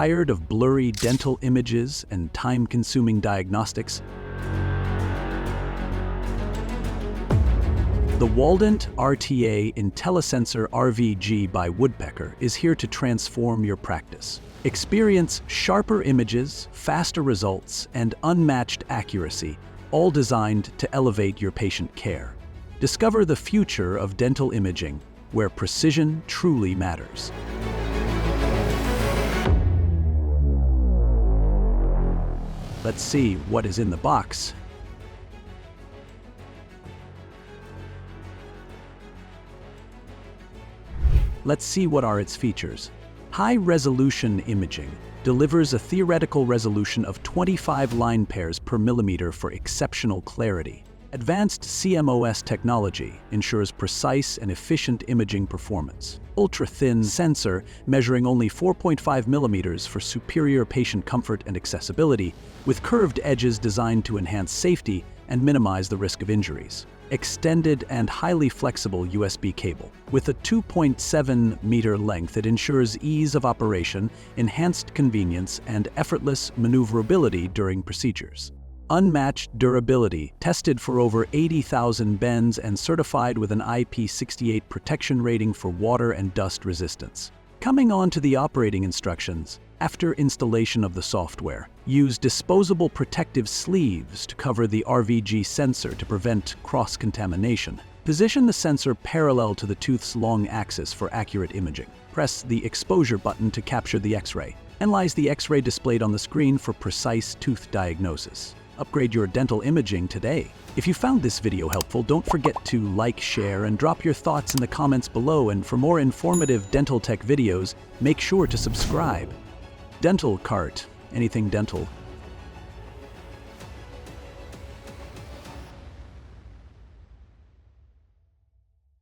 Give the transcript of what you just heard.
Tired of blurry dental images and time-consuming diagnostics? The Waldent RTA IntelliSensor RVG by Woodpecker is here to transform your practice. Experience sharper images, faster results, and unmatched accuracy, all designed to elevate your patient care. Discover the future of dental imaging, where precision truly matters. Let's see what is in the box. Let's see what are its features. High-resolution imaging delivers a theoretical resolution of 25 line pairs per millimeter for exceptional clarity. Advanced CMOS technology ensures precise and efficient imaging performance. Ultra-thin sensor measuring only 4.5 millimeters for superior patient comfort and accessibility, with curved edges designed to enhance safety and minimize the risk of injuries. Extended and highly flexible USB cable. With a 2.7-meter length, it ensures ease of operation, enhanced convenience, and effortless maneuverability during procedures. Unmatched durability, tested for over 80,000 bends and certified with an IP68 protection rating for water and dust resistance. Coming on to the operating instructions. After installation of the software, use disposable protective sleeves to cover the RVG sensor to prevent cross-contamination. Position the sensor parallel to the tooth's long axis for accurate imaging. Press the exposure button to capture the X-ray. Analyze the X-ray displayed on the screen for precise tooth diagnosis. Upgrade your dental imaging today. If you found this video helpful, don't forget to like, share, and drop your thoughts in the comments below. And for more informative dental tech videos, make sure to subscribe. Dentalkart, anything dental.